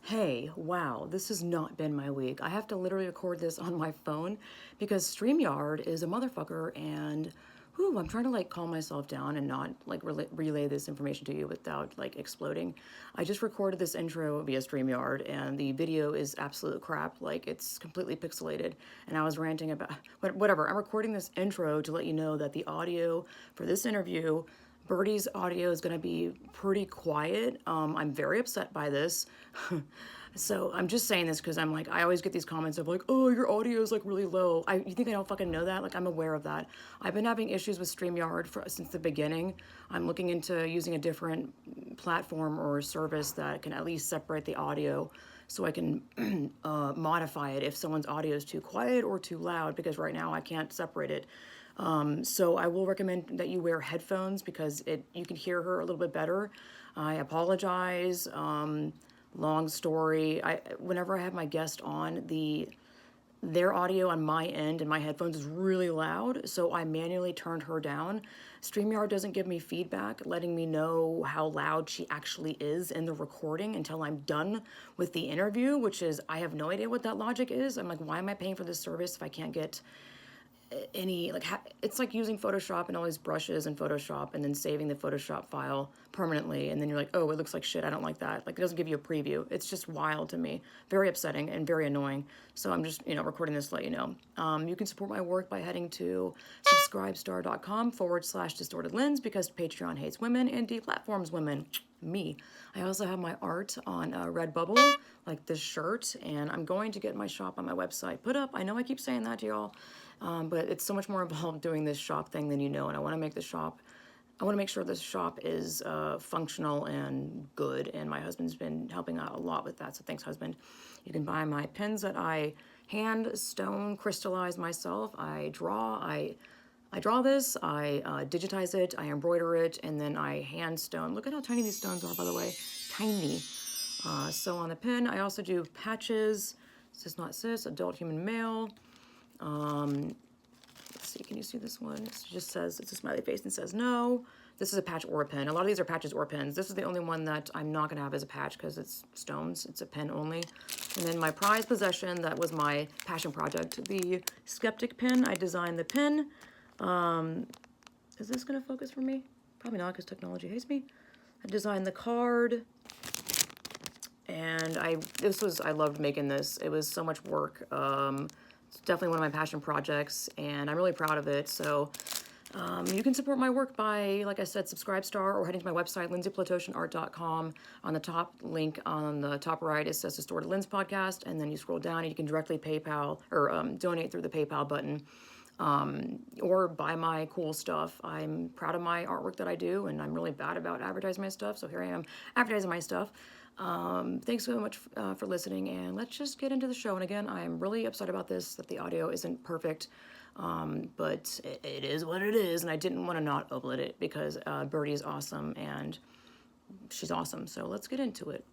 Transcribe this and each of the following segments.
Hey, wow, this has not been my week. I have to literally record this on my phone because StreamYard is a motherfucker and whew, I'm trying to like calm myself down and not like relay this information to you without like exploding. I just recorded this intro via StreamYard and the video is absolute crap. Like it's completely pixelated and I was ranting about, but whatever. I'm recording this intro to let you know that the audio for this interview, Birdie's audio is going to be pretty quiet. I'm very upset by this. So I'm just saying this because I'm like, I always get these comments of like, oh, your audio is like really low. You think I don't fucking know that? Like, I'm aware of that. I've been having issues with StreamYard since the beginning. I'm looking into using a different platform or service that can at least separate the audio so I can modify it if someone's audio is too quiet or too loud, because right now I can't separate it. So I will recommend that you wear headphones because you can hear her a little bit better. I apologize. Long story. Whenever I have my guest on, their audio on my end and my headphones is really loud, so I manually turned her down. StreamYard doesn't give me feedback letting me know how loud she actually is in the recording until I'm done with the interview, which is, I have no idea what that logic is. I'm like, why am I paying for this service if I can't get any, like, it's like using Photoshop and all these brushes in Photoshop and then saving the Photoshop file permanently, and then you're like, oh, it looks like shit, I don't like that. Like, it doesn't give you a preview. It's just wild to me. Very upsetting and very annoying. So I'm just, recording this to let you know. You can support my work by heading to subscribestar.com/distortedlens, because Patreon hates women and deplatforms women. Me. I also have my art on Redbubble, like this shirt, and I'm going to get my shop on my website put up. I know I keep saying that to y'all, but it's so much more involved doing this shop thing than you know, and I want to make sure this shop is functional and good, and my husband's been helping out a lot with that, so thanks, husband. You can buy my pins that I hand stone crystallize myself. I draw this, I digitize it, I embroider it, and then I hand stone. Look at how tiny these stones are, by the way. Tiny. So on the pin, I also do patches. Cis, not cis, adult, human, male. Let's see, can you see this one? It just says, it's a smiley face and says no. This is a patch or a pin. A lot of these are patches or pins. This is the only one that I'm not gonna have as a patch because it's stones. It's a pin only. And then my prized possession, that was my passion project, the skeptic pin. I designed the pin. Is this gonna focus for me? Probably not, because technology hates me. I designed the card. And I loved making this. It was so much work. It's definitely one of my passion projects, and I'm really proud of it. So you can support my work by, like I said, Subscribestar, or heading to my website, lindsayplatotionart.com. On the top link on the top right, it says Distorted Lens Podcast, and then you scroll down and you can directly PayPal or donate through the PayPal button, or buy my cool stuff. I'm proud of my artwork that I do, and I'm really bad about advertising my stuff, so here I am advertising my stuff. Thanks so much for listening, and let's just get into the show. And again, I'm really upset about this, that the audio isn't perfect, but it is what it is, and I didn't want to not upload it because Birdie is awesome, and she's awesome. So let's get into it.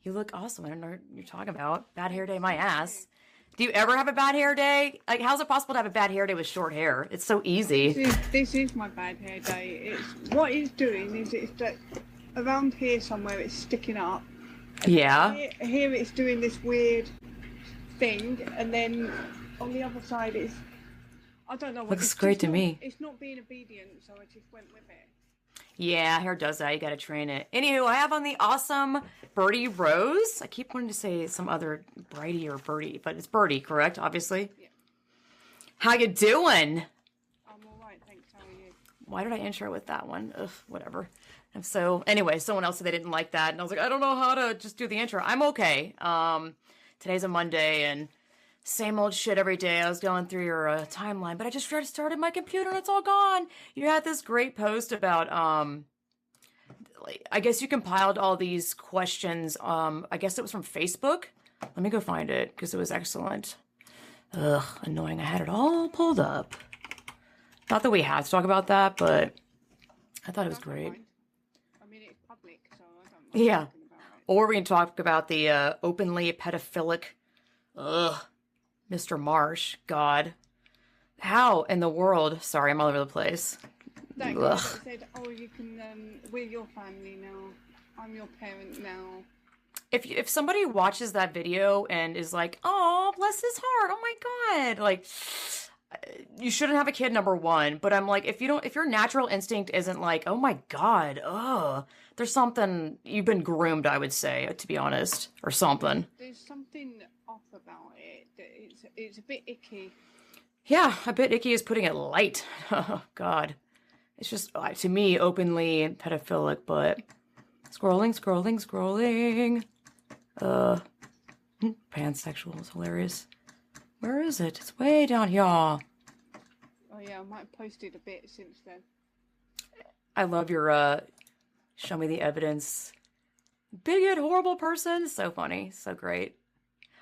You look awesome. I don't know what you're talking about. Bad hair day, my ass. Do you ever have a bad hair day? Like, how's it possible to have a bad hair day with short hair? It's so easy. This is my bad hair day. What it's doing is it's that around here somewhere it's sticking up. Yeah. Here it's doing this weird thing, and then on the other side it's, I don't know what. Looks great to me. It's not being obedient, so I just went with it. Yeah, hair does that. You gotta train it. Anywho, I have on the awesome Birdie Rose. I keep wanting to say some other Bridie or Birdie, but it's Birdie, correct? Obviously. Yeah. How you doing? I'm all right, thanks. How are you? Why did I intro with that one? Ugh, whatever. And so, anyway, someone else said they didn't like that, and I was like, I don't know how to just do the intro. I'm okay. Today's a Monday, and same old shit every day. I was going through your timeline, but I just restarted my computer and it's all gone. You had this great post about, I guess you compiled all these questions. I guess it was from Facebook. Let me go find it because it was excellent. Ugh, annoying. I had it all pulled up. Not that we have to talk about that, but I thought it was great. I mean, it's public, so I don't mind. Yeah. Or we can talk about the openly pedophilic, Mr. Marsh. God. How in the world? Sorry, I'm all over the place. That guy that said, oh, you can, we're your family now. I'm your parent now. if somebody watches that video and is like, "Oh, bless his heart. Oh my God." Like you shouldn't have a kid, number one, but I'm like, if your natural instinct isn't like, "Oh my God, there's something you've been groomed," I would say, to be honest, or something. There's something off about it. That it's a bit icky. Yeah, a bit icky is putting it light. Oh God. It's just, to me, openly pedophilic, but scrolling, scrolling, scrolling. Pansexual is hilarious. Where is it? It's way down here. Oh yeah, I might have posted a bit since then. I love your, show me the evidence. Bigot, horrible person. So funny. So great.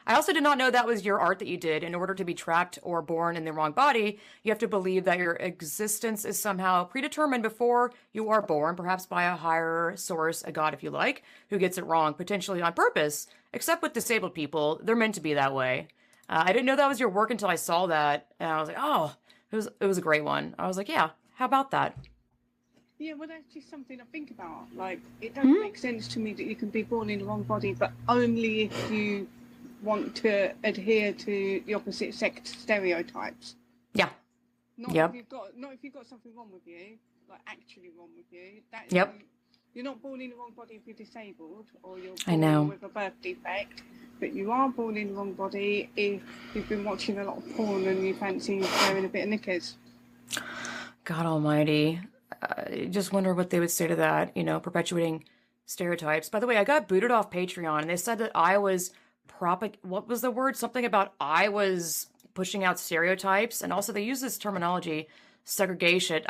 I also did not know that was your art that you did. In order to be tracked or born in the wrong body, you have to believe that your existence is somehow predetermined before you are born, perhaps by a higher source, a god if you like, who gets it wrong, potentially on purpose. Except with disabled people, they're meant to be that way. I didn't know that was your work until I saw that, and I was like, oh, it was a great one. I was like, yeah, how about that? Yeah, well, that's just something I think about. Like, it doesn't make sense to me that you can be born in the wrong body, but only if you want to adhere to the opposite sex stereotypes. Yeah. Not if you've got something wrong with you, like actually wrong with you. That's you're not born in the wrong body if you're disabled or you're born with a birth defect, but you are born in the wrong body if you've been watching a lot of porn and you fancy wearing a bit of knickers. God almighty. I just wonder what they would say to that, perpetuating stereotypes. By the way, I got booted off Patreon and they said that I was what was the word? Something about I was pushing out stereotypes. And also they use this terminology, segregation.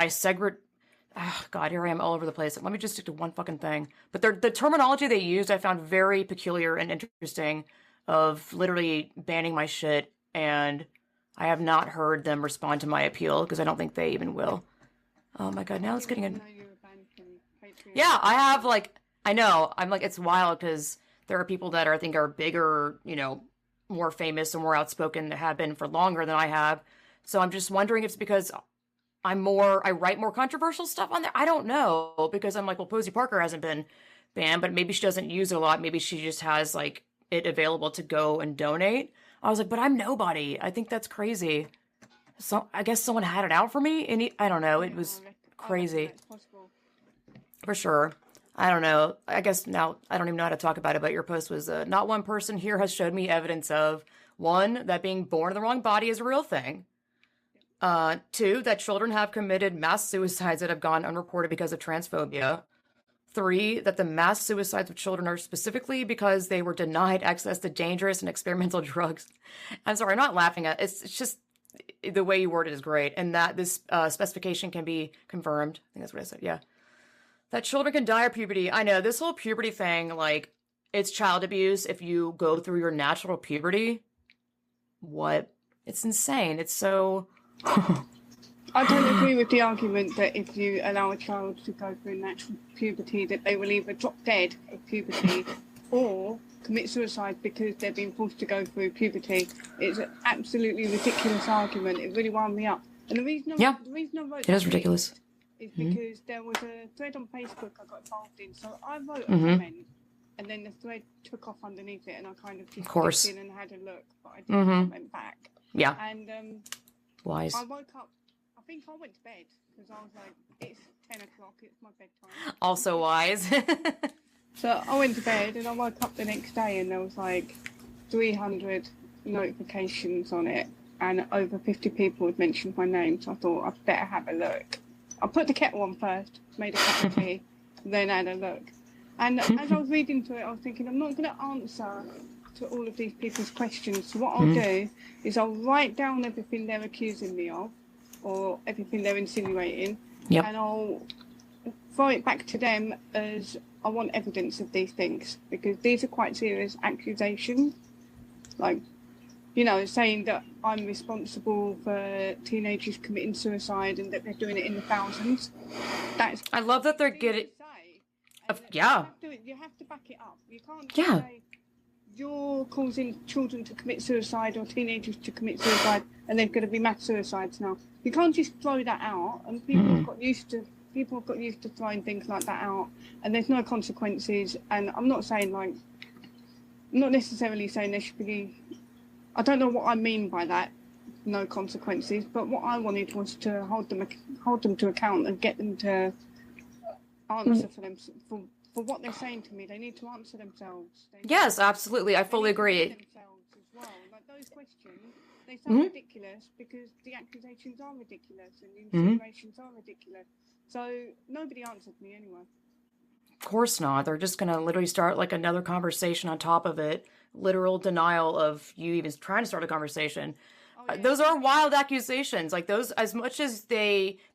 God, here I am all over the place. Let me just stick to one fucking thing. But the terminology they used I found very peculiar and interesting, of literally banning my shit. And I have not heard them respond to my appeal because I don't think they even will. Oh my God, now it's getting in. Yeah, I have I know. I'm like, it's wild because there are people that I think are bigger, more famous and more outspoken that have been for longer than I have. So I'm just wondering if it's because I write more controversial stuff on there. I don't know, because I'm like, well, Posey Parker hasn't been banned, but maybe she doesn't use it a lot. Maybe she just has it available to go and donate. I was like, but I'm nobody. I think that's crazy. So I guess someone had it out for me, and I don't know. It was crazy. For sure. I don't know. I guess now I don't even know how to talk about it, but your post was, not one person here has showed me evidence of, 1, that being born in the wrong body is a real thing. 2, that children have committed mass suicides that have gone unreported because of transphobia. 3, that the mass suicides of children are specifically because they were denied access to dangerous and experimental drugs. I'm sorry, I'm not laughing at it. It's just the way you word it is great. And that this specification can be confirmed. I think that's what I said. Yeah. That children can die of puberty. I know, this whole puberty thing, it's child abuse if you go through your natural puberty. What? It's insane. It's so... I don't agree with the argument that if you allow a child to go through natural puberty, that they will either drop dead of puberty or commit suicide because they're being forced to go through puberty. It's an absolutely ridiculous argument. It really wound me up. And the reason I wrote it is ridiculous. Is because there was a thread on Facebook I got involved in. So I wrote a comment, and then the thread took off underneath it, and I kind of just clicked in and had a look, but I didn't comment back. Yeah. And wise. I woke up. I think I went to bed because I was like, it's 10 o'clock, it's my bedtime. Also wise. So I went to bed and I woke up the next day and there was 300 notifications on it, and over 50 people had mentioned my name. So I thought I'd better have a look. I put the kettle on first, made a cup of tea, then had a look. And as I was reading through it, I was thinking, I'm not going to answer to all of these people's questions. So what I'll do is I'll write down everything they're accusing me of, or everything they're insinuating, and I'll throw it back to them as I want evidence of these things, because these are quite serious accusations. Saying that I'm responsible for teenagers committing suicide and that they're doing it in the thousands. I love that they're getting... You have to back it up. You can't just say you're causing children to commit suicide or teenagers to commit suicide and there's going to be mass suicides now. You can't just throw that out, and people have got used to throwing things like that out, and there's no consequences. And I'm not saying not necessarily saying there should be. I don't know what I mean by that. No consequences, but what I wanted was to hold them to account and get them to answer for them for what they're saying to me. They need to answer themselves. Yes, absolutely. I fully agree. Themselves as well. Like those questions, they sound ridiculous because the accusations are ridiculous and the insinuations are ridiculous. So nobody answered me anyway. Of course not. They're just going to literally start like another conversation on top of it. Literal denial of you even trying to start a conversation. Those are wild accusations. Like those, as much as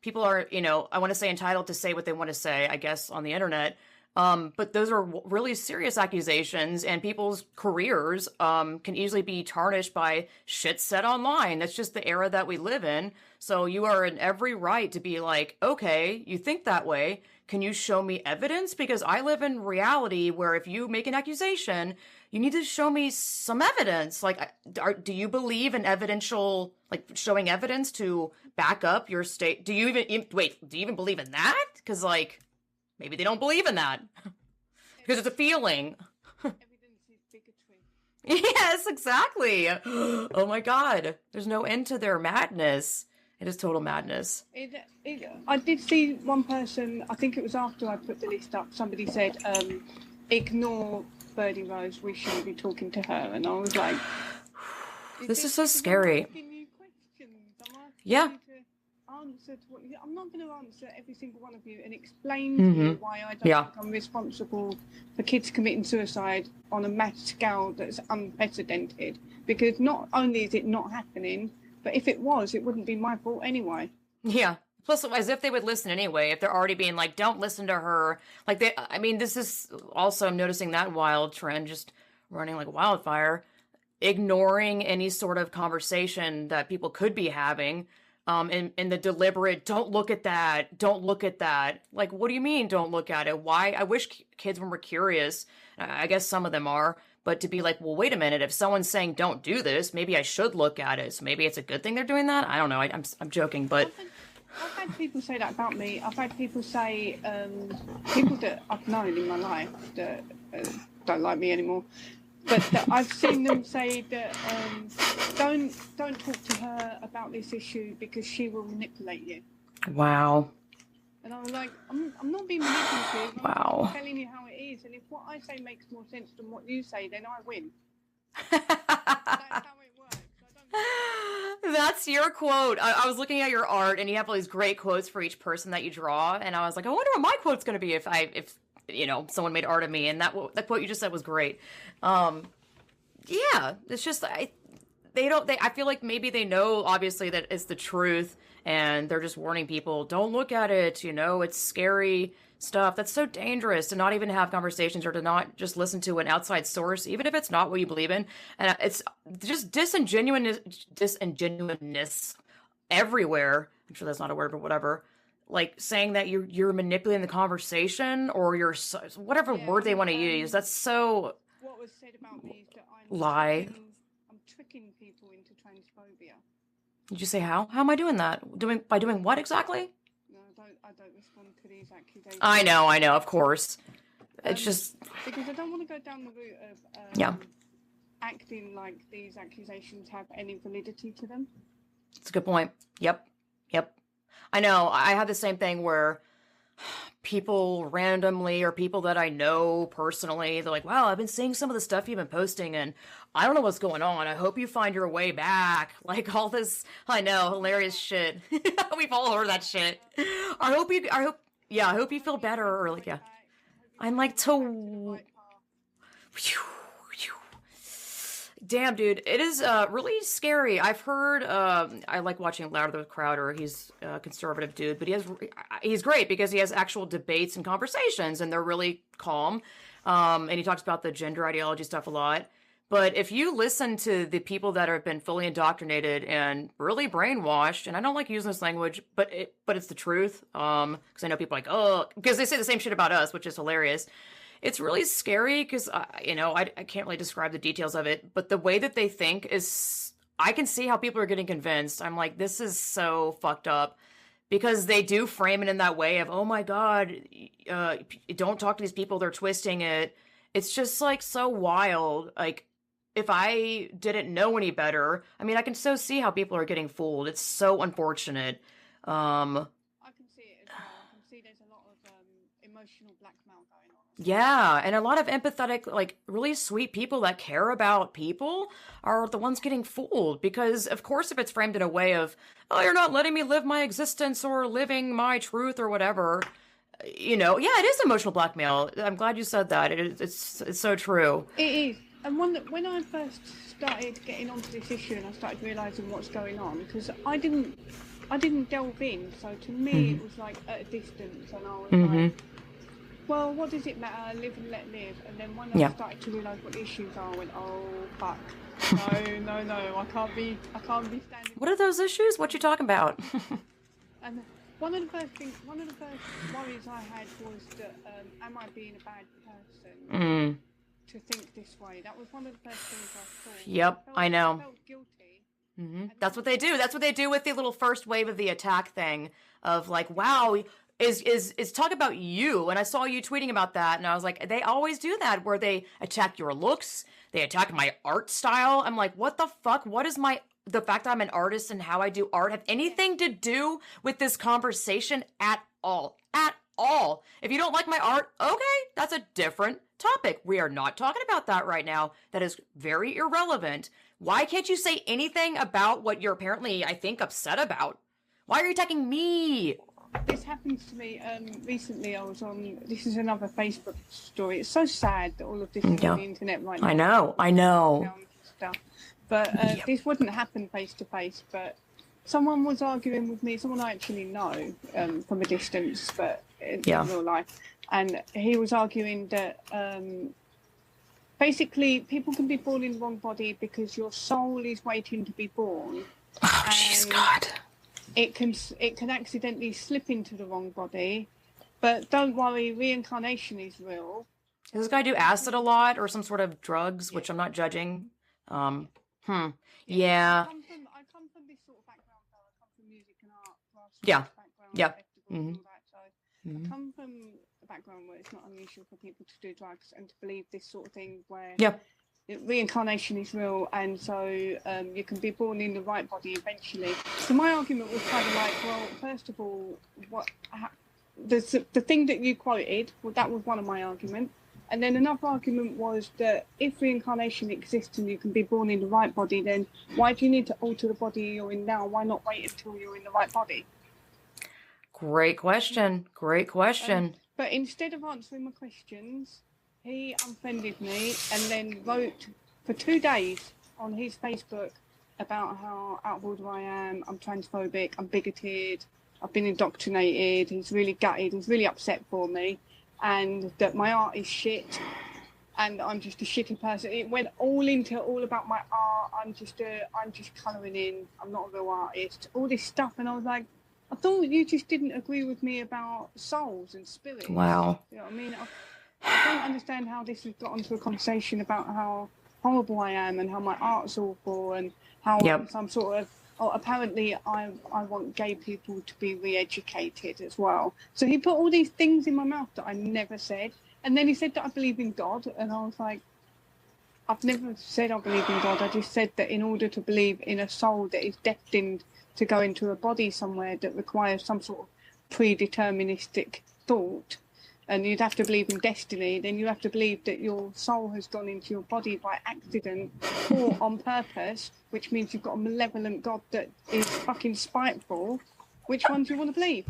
people are, I want to say entitled to say what they want to say, I guess, on the internet. But those are really serious accusations, and people's careers can easily be tarnished by shit said online. That's just the era that we live in. So you are in every right to be like, okay, you think that way. Can you show me evidence? Because I live in reality where if you make an accusation, you need to show me some evidence. Like, do you believe in evidential, like showing evidence to back up your state? Do you even believe in that? Because like, maybe they don't believe in that because it's a feeling. Evidence is bigotry. Yes, exactly. Oh my God. There's no end to their madness. It is total madness. I did see one person, I think it was after I put the list up, somebody said, ignore Birdie Rose, we shouldn't be talking to her. And I was like, this is so scary. I'm asking you questions. Yeah. I'm not going to answer every single one of you and explain to you why I don't think I'm responsible for kids committing suicide on a mass scale that's unprecedented. Because not only is it not happening, but if it was, it wouldn't be my fault anyway. Yeah. Plus, as if they would listen anyway, if they're already being like, don't listen to her. Like, this is also, I'm noticing that wild trend just running like wildfire, ignoring any sort of conversation that people could be having. In the deliberate, don't look at that. Don't look at that. Like, what do you mean, don't look at it? Why? I wish kids were curious. I guess some of them are. But to be like, well, wait a minute. If someone's saying don't do this, maybe I should look at it. So maybe it's a good thing they're doing that. I don't know. I'm joking, but I've had people say that about me. I've had people say, people that I've known in my life that don't like me anymore. But I've seen them say that don't talk to her about this issue because she will manipulate you. Wow. And I was like, I'm not being manipulative. Wow. I'm telling you how it is. And if what I say makes more sense than what you say, then I win. That's how it works. That's your quote. I was looking at your art, and you have all these great quotes for each person that you draw, and I was like, I wonder what my quote's going to be if someone made art of me. And that quote you just said was great. Yeah, it's just I feel like maybe they know obviously that it's the truth, and they're just warning people, don't look at it. It's scary stuff. That's so dangerous to not even have conversations or to not just listen to an outside source, even if it's not what you believe in. And it's just disingenuousness everywhere. I'm sure that's not a word, but whatever. Like saying that you're manipulating the conversation or you're whatever word they want to use. That's so. What was said about me is that I'm tricking people into transphobia. Did you say how? How am I doing that? By doing what exactly? No, I don't respond to these accusations. I know, of course. It's just because I don't want to go down the route of acting like these accusations have any validity to them. It's a good point. Yep. I know. I have the same thing where people randomly or people that I know personally, they're like, wow, I've been seeing some of the stuff you've been posting and I don't know what's going on. I hope you find your way back. Like all this, I know, hilarious shit. We've all heard that shit. I hope you feel better or like, yeah. I'm like Damn, dude, it is really scary. I've heard, I like watching Louder the Crowder. He's a conservative dude, but he's great because he has actual debates and conversations, and they're really calm. And he talks about the gender ideology stuff a lot. But if you listen to the people that have been fully indoctrinated and really brainwashed, and I don't like using this language, but it's the truth, because I know people are like, oh, because they say the same shit about us, which is hilarious. It's really scary because, I can't really describe the details of it, but the way that they think is, I can see how people are getting convinced. I'm like, this is so fucked up because they do frame it in that way of, oh my God, don't talk to these people, they're twisting it. It's just like so wild. Like, if I didn't know any better, I mean, I can so see how people are getting fooled. It's so unfortunate. Um, I can see it as well. I can see there's a lot of emotional blackmail going on as well. yeah, and a lot of empathetic, like really sweet people that care about people are the ones getting fooled because, of course, if it's framed in a way of, oh, you're not letting me live my existence or living my truth or whatever, yeah, it is emotional blackmail. I'm glad you said that. It's so true. It is. And when I first started getting onto this issue and I started realising what's going on, because I didn't delve in, so to me Hmm. it was like at a distance, and I was Hmm. like, well, what does it matter? Live and let live. And then when I Yeah. started to realise what the issues are, I went, oh fuck, no, I can't be standing. What are those issues? What you talking about? And one of the first worries I had was that am I being a bad person Mm. to think this way? That was one of the first things I thought. Yep, I I know. felt guilty. Hmm. And That's what they do. That's what they do with the little first wave of the attack thing of like, wow, is talk about you. And I saw you tweeting about that, and I was like, they always do that where they attack your looks, they attack my art style. I'm like, what the fuck? What is the fact that I'm an artist and how I do art have anything to do with this conversation at all? At all. If you don't like my art, okay, that's a different topic. We are not talking about that right now. That is very irrelevant. Why can't you say anything about what you're apparently, I think, upset about? Why are you attacking me? this happens to me recently. I was on, this is another Facebook story. It's so sad that all of this is Yeah. on the internet right now. I know. Stuff. But this wouldn't happen face to face. But someone was arguing with me, someone I actually know from a distance, but in real life. And he was arguing that basically people can be born in the wrong body because your soul is waiting to be born. Oh, jeez, God. It can accidentally slip into the wrong body, but don't worry, reincarnation is real. Does this guy do acid a lot or some sort of drugs, which I'm not judging? Yeah. I come from this sort of background. So I come from music and art, background, festivals, all that. So I come from a background where it's not unusual for people to do drugs and to believe this sort of thing where reincarnation is real, and so you can be born in the right body eventually. So my argument was kind of like, well, first of all, the thing that you quoted, well, that was one of my arguments. And then another argument was that if reincarnation exists and you can be born in the right body, then why do you need to alter the body you're in now? Why not wait until you're in the right body? Great question. But instead of answering my questions, he unfriended me and then wrote for 2 days on his Facebook about how out of order I am, I'm transphobic, I'm bigoted, I've been indoctrinated. He's really gutted, he's really upset for me, and that my art is shit and I'm just a shitty person. It went all about my art. I'm just colouring in, I'm not a real artist, all this stuff. And I was like, I thought you just didn't agree with me about souls and spirits. Wow. You know what I mean? I don't understand how this has got onto a conversation about how horrible I am and how my art's awful and how some sort of, apparently I want gay people to be re-educated as well. So he put all these things in my mouth that I never said. And then he said that I believe in God. And I was like, I've never said I believe in God. I just said that in order to believe in a soul that is destined to go into a body somewhere that requires some sort of predeterministic thought, and you'd have to believe in destiny, then you have to believe that your soul has gone into your body by accident or on purpose, which means you've got a malevolent God that is fucking spiteful. Which one do you want to believe?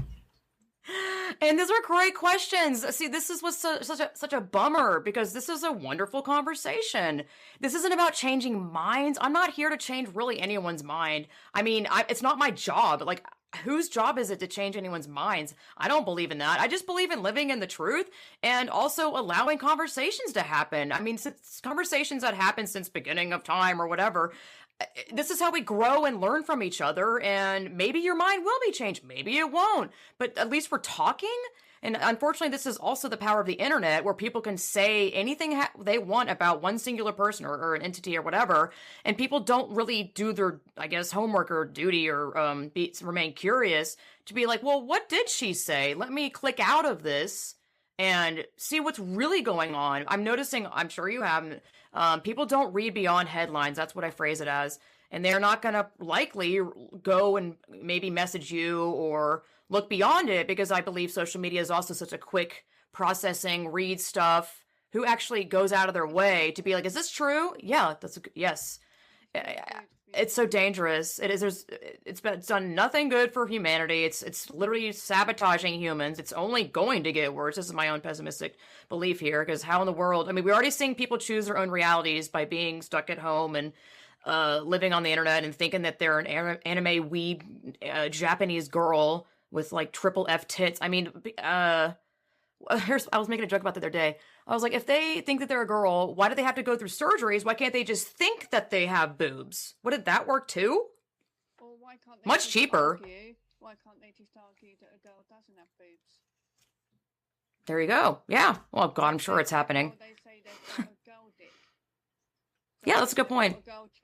And those are great questions. See, this is what's such a bummer, because this is a wonderful conversation. This isn't about changing minds. I'm not here to change really anyone's mind. I mean, it's not my job. Like, whose job is it to change anyone's minds? I don't believe in that. I just believe in living in the truth and also allowing conversations to happen. I mean, since conversations that happen since beginning of time or whatever, this is how we grow and learn from each other. And maybe your mind will be changed. Maybe it won't. But at least we're talking. And unfortunately, this is also the power of the internet, where people can say anything they want about one singular person or an entity or whatever, and people don't really do their, I guess, homework or duty or remain curious to be like, well, what did she say? Let me click out of this and see what's really going on. I'm noticing, I'm sure you haven't, people don't read beyond headlines. That's what I phrase it as. And they're not going to likely go and maybe message you or look beyond it, because I believe social media is also such a quick processing, read stuff. Who actually goes out of their way to be like, is this true? Yeah, yes. It's so dangerous. It is. It's done nothing good for humanity. It's literally sabotaging humans. It's only going to get worse. This is my own pessimistic belief here, because how in the world? I mean, we're already seeing people choose their own realities by being stuck at home and living on the internet and thinking that they're an anime weeb Japanese girl with like triple F tits. I mean, I was making a joke about the other day. I was like, if they think that they're a girl, why do they have to go through surgeries? Why can't they just think that they have boobs? Did that work too? Or why can't they Much cheaper. Why can't they just argue that a girl doesn't have boobs? There you go. Yeah. Well, God, I'm sure it's happening. Or they say they've got a girl dick. Yeah, that's a good point. A girl chest.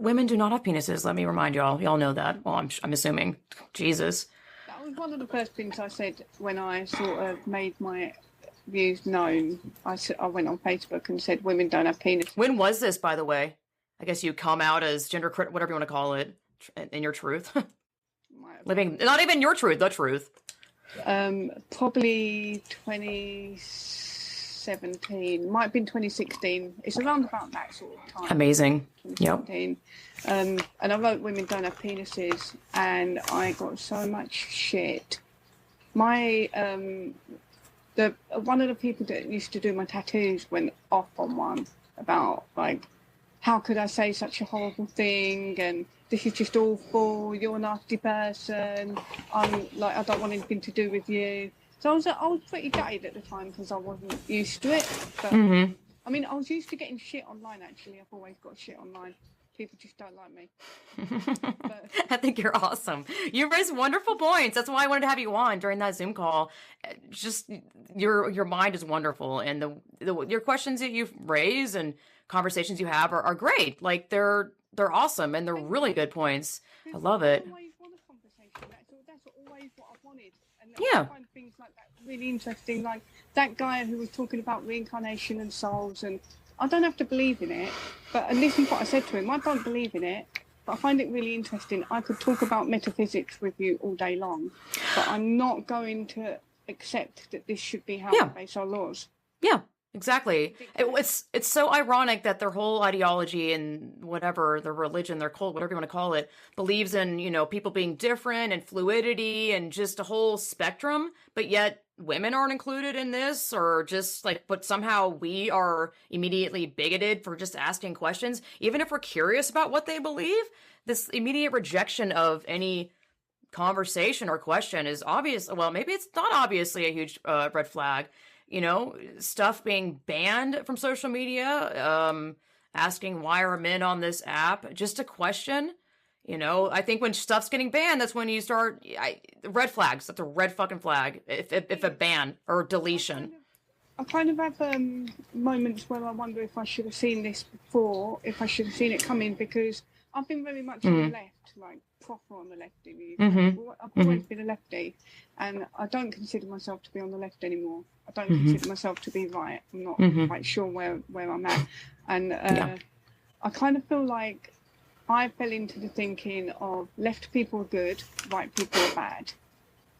Women do not have penises. Let me remind y'all. Y'all know that. Well, I'm assuming. Jesus. That was one of the first things I said when I sort of made my views known. I went on Facebook and said women don't have penises. When was this, by the way? I guess you come out as gender whatever you want to call it, in your truth. Living, not even your truth, the truth. Probably 2017. Might have been 2016. It's around about that sort of time. Amazing. Yep. And I wrote women don't have penises, and I got so much shit. My one of the people that used to do my tattoos went off on one about like, how could I say such a horrible thing, and this is just awful, you're a nasty person, I'm like, I don't want anything to do with you. So I was pretty gutted at the time because I wasn't used to it. But I mean, I was used to getting shit online. Actually, I've always got shit online. People just don't like me. But I think you're awesome. You raise wonderful points. That's why I wanted to have you on during that Zoom call. Just your mind is wonderful, and your questions that you raise and conversations you have are great. Like they're awesome, and they're really good points. I love it. I always want a conversation. That's always what I've wanted. And Yeah. I find things like that really interesting. Like that guy who was talking about reincarnation and souls, and I don't have to believe in it, and this is what I said to him, I don't believe in it, but I find it really interesting. I could talk about metaphysics with you all day long, but I'm not going to accept that this should be how we base our laws. Yeah, exactly. It's so ironic that their whole ideology and whatever, their religion, their cult, whatever you want to call it, believes in, people being different and fluidity and just a whole spectrum, but yet women aren't included in this, or just like, but somehow we are immediately bigoted for just asking questions, even if we're curious about what they believe. This immediate rejection of any conversation or question is obvious. Well, maybe it's not obviously a huge red flag. Stuff being banned from social media, asking why are men on this app, just a question. I think when stuff's getting banned, that's when you start red flags. That's a red fucking flag. If a ban or deletion. I kind of have moments where I wonder if I should have seen this before, if I should have seen it coming, because I've been very much on the left, like proper on the left. I've always been a lefty, and I don't consider myself to be on the left anymore. I don't consider myself to be right. I'm not quite sure where I'm at, and I kind of feel like I fell into the thinking of left people are good, right people are bad.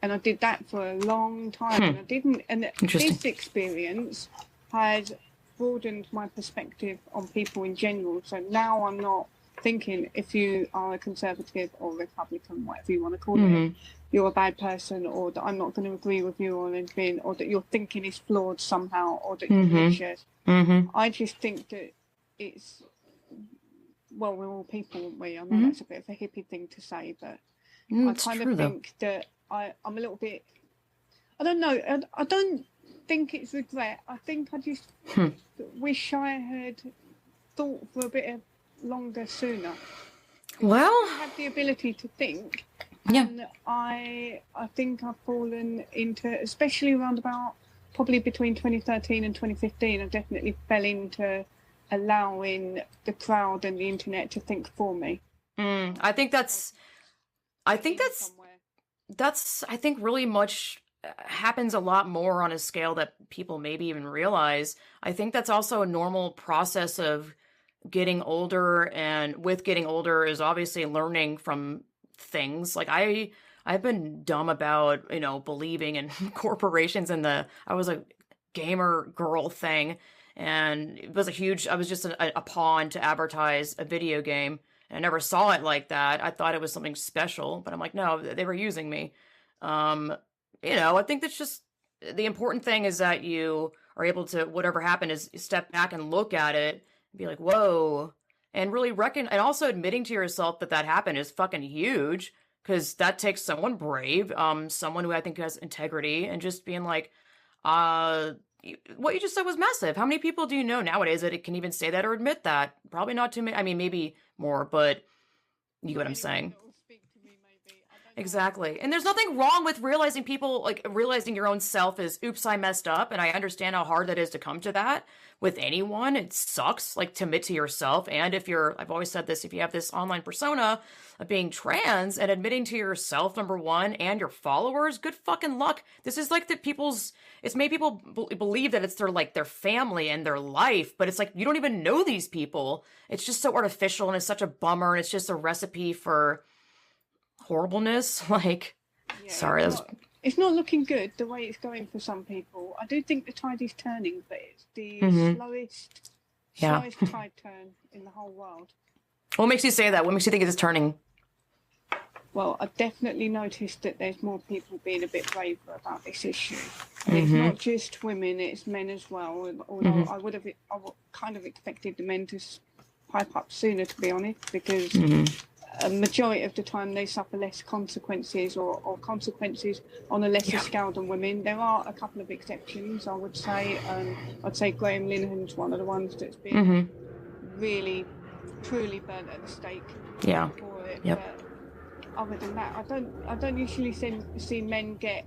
And I did that for a long time. And I didn't. And this experience had broadened my perspective on people in general. So now I'm not thinking if you are a conservative or Republican, whatever you want to call it, you're a bad person, or that I'm not going to agree with you on anything, or that your thinking is flawed somehow, or that you're malicious. I just think that it's, well, we're all people, aren't we? I know that's a bit of a hippie thing to say, but I kind of think that I'm a little bit, I don't know, I don't think it's regret. I think I just wish I had thought for a bit longer sooner. Well, I have the ability to think, and I think I've fallen into, especially around about probably between 2013 and 2015, I definitely fell into allowing the crowd and the internet to think for me. I think really much happens a lot more on a scale that people maybe even realize. I think that's also a normal process of getting older, and with getting older is obviously learning from things. Like I've been dumb about, believing in corporations and I was a gamer girl thing, and it was I was just a pawn to advertise a video game. And I never saw it like that. I thought it was something special, but I'm like, no, they were using me. Um, I think that's just the important thing is that you are able to, whatever happened, is step back and look at it and be like, whoa, and really and also admitting to yourself that that happened is fucking huge, because that takes someone brave, someone who I think has integrity, and just being like, uh, what you just said was massive. How many people do you know nowadays that it can even say that or admit that? Probably not too many. I mean, maybe more, but you get what I'm saying. Exactly. And there's nothing wrong with realizing realizing your own self is, oops, I messed up. And I understand how hard that is to come to that with anyone. It sucks, like, to admit to yourself. And I've always said this, if you have this online persona of being trans and admitting to yourself, number one, and your followers, good fucking luck. This is like it's made people believe that it's their family and their life, but it's like, you don't even know these people. It's just so artificial, and it's such a bummer. And it's just a recipe for horribleness. Like, Yeah, sorry, it's not looking good the way it's going for some people. I do think the tide is turning, but it's the slowest tide turn in the whole world. What makes you say that? What makes you think it is turning? Well, I've definitely noticed that there's more people being a bit braver about this issue. And it's not just women, it's men as well. Although I would kind of expected the men to pipe up sooner, to be honest, because a majority of the time they suffer less consequences, or consequences on a lesser scale than women. There are a couple of exceptions, I would say. I'd say Graham Linehan's one of the ones that's been really, truly burnt at the stake for it. Yep. But other than that, I don't usually see men get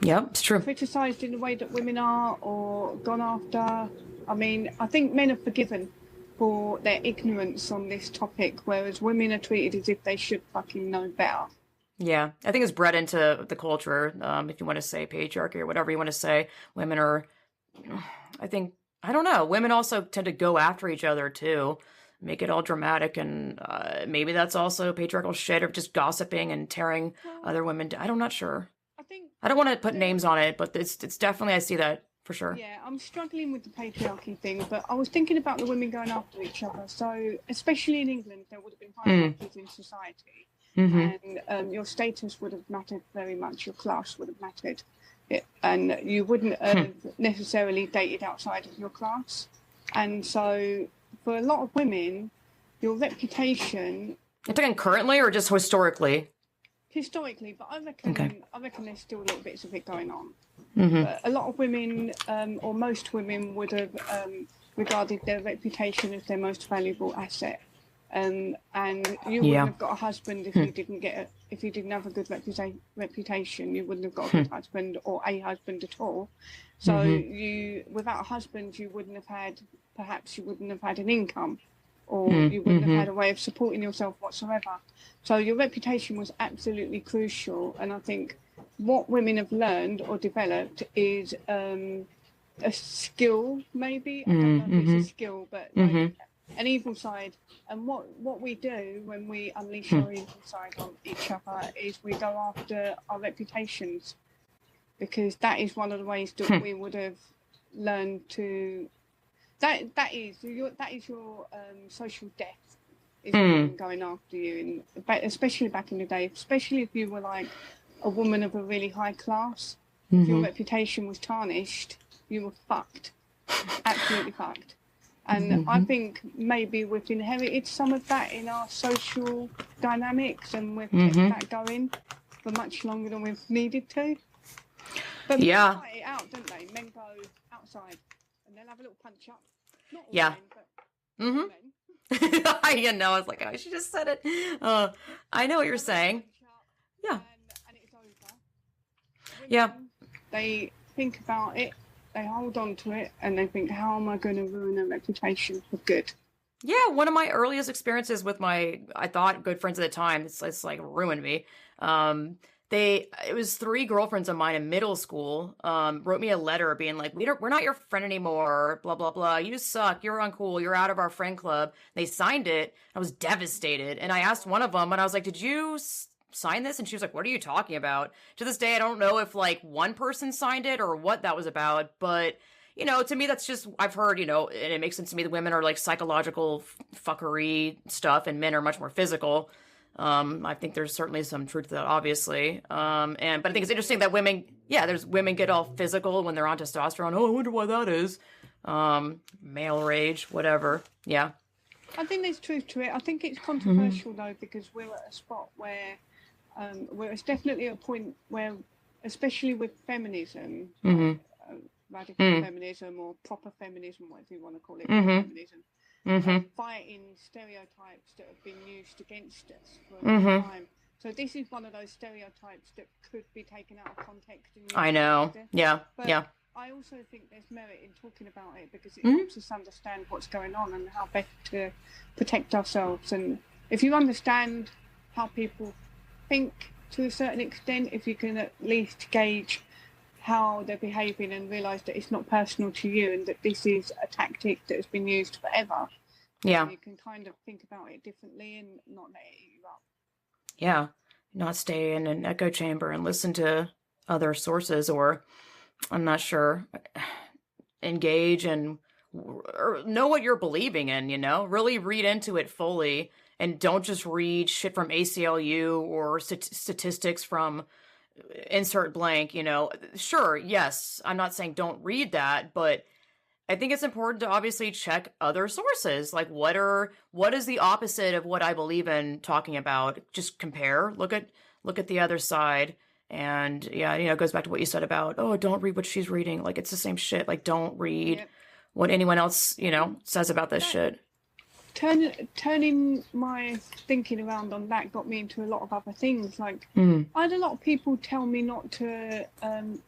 it's true. criticised in the way that women are, or gone after. I mean, I think men are forgiven for their ignorance on this topic, whereas women are treated as if they should fucking know better. Yeah, I think it's bred into the culture. If you want to say patriarchy or whatever you want to say, women are, I don't know, women also tend to go after each other too, make it all dramatic, and maybe that's also patriarchal shit of just gossiping and tearing other women down. I'm not sure. I don't want to put names on it, but it's definitely, I see that. For sure. Yeah, I'm struggling with the patriarchy thing, but I was thinking about the women going after each other. So, especially in England, there would have been hierarchies in society, and your status would have mattered very much. Your class would have mattered, and you wouldn't have necessarily dated outside of your class. And so, for a lot of women, your reputation. You're talking currently or just historically? Historically, but I reckon there's still little bits of it going on. But a lot of women, or most women, would have regarded their reputation as their most valuable asset. And you wouldn't have got a husband if you didn't have a good reputation. You wouldn't have got a good husband, or a husband at all. So without a husband, you wouldn't have had an income, or you wouldn't have had a way of supporting yourself whatsoever. So your reputation was absolutely crucial. And I think what women have learned or developed is a skill, maybe. I don't know if it's a skill, but like an evil side. And what we do when we unleash our evil side on each other is we go after our reputations, because that is one of the ways that we would have learned to. That is your social death. Is going after you, especially back in the day, especially if you were like a woman of a really high class. If your reputation was tarnished, you were fucked, absolutely fucked. And I think maybe we've inherited some of that in our social dynamics, and we've kept that going for much longer than we've needed to. But men fight it out, don't they? Men go outside and they'll have a little punch up. Not all men, but all men. I was like, oh, she just said it. I know what you're saying. Yeah. And it's over. Women, They think about it, they hold on to it, and they think, how am I going to ruin a reputation for good? Yeah, one of my earliest experiences with I thought good friends at the time, it's like ruined me. it was three girlfriends of mine in middle school, wrote me a letter being like, we're not your friend anymore, blah, blah, blah. You suck. You're uncool. You're out of our friend club. They signed it. I was devastated. And I asked one of them and I was like, did you sign this? And she was like, what are you talking about? To this day, I don't know if like one person signed it or what that was about, but you know, to me, that's just, I've heard, you know, and it makes sense to me that women are like psychological fuckery stuff and men are much more physical. I think there's certainly some truth to that, obviously. But I think it's interesting that there's women get all physical when they're on testosterone. Oh, I wonder why that is. Male rage, whatever. Yeah. I think there's truth to it. I think it's controversial though, because we're at a spot where it's definitely a point where, especially with feminism, radical feminism or proper feminism, whatever you want to call it, feminism, fighting stereotypes that have been used against us for a long time. So this is one of those stereotypes that could be taken out of context. And I know. Yeah. But yeah. I also think there's merit in talking about it because it helps us understand what's going on and how best to protect ourselves. And if you understand how people think to a certain extent, if you can at least gauge how they're behaving and realise that it's not personal to you and that this is a tactic that has been used forever, you can kind of think about it differently and not let it eat you up. Yeah, not stay in an echo chamber and listen to other sources, or I'm not sure, engage and or know what you're believing in, you know, really read into it fully and don't just read shit from ACLU or statistics from insert blank, you know. Sure, yes, I'm not saying don't read that, but I think it's important to obviously check other sources. Like what is the opposite of what I believe in talking about? Just compare, look at the other side. And yeah, you know, it goes back to what you said about, oh, don't read what she's reading. Like it's the same shit. Like don't read what anyone else, you know, says about this shit. Turning my thinking around on that got me into a lot of other things. Like I had a lot of people tell me not to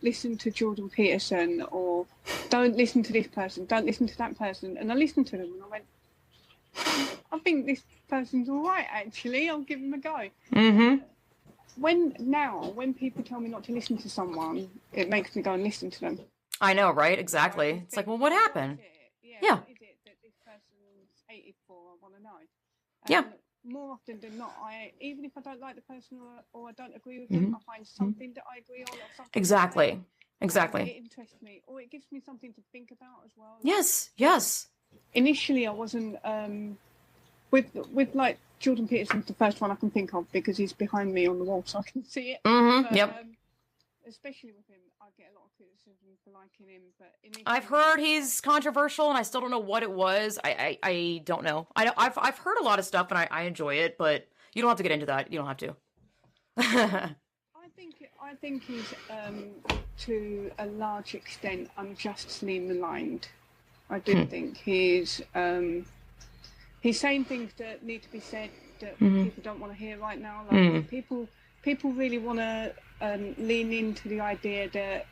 listen to Jordan Peterson, or don't listen to this person, don't listen to that person. And I listened to them and I went, I think this person's all right, actually. I'll give them a go. When people tell me not to listen to someone, it makes me go and listen to them. I know, right? Exactly. It's like, well, what happened? Yeah. What is it that this person's hated for? I want to know. Yeah. More often than not, even if I don't like the person or I don't agree with them, I find something that I agree on or something. Exactly. It interests me, or it gives me something to think about as well. Yes. Initially, I wasn't with like Jordan Peterson's the first one I can think of because he's behind me on the wall, so I can see it. But, especially with him, I get a lot of criticism for liking him. But I've heard he's controversial, and I still don't know what it was. I don't know. I've heard a lot of stuff, and I enjoy it, but you don't have to get into that. You don't have to. I think he's to a large extent unjustly maligned. I do think he's saying things that need to be said that people don't want to hear right now. Like people really want to lean into the idea that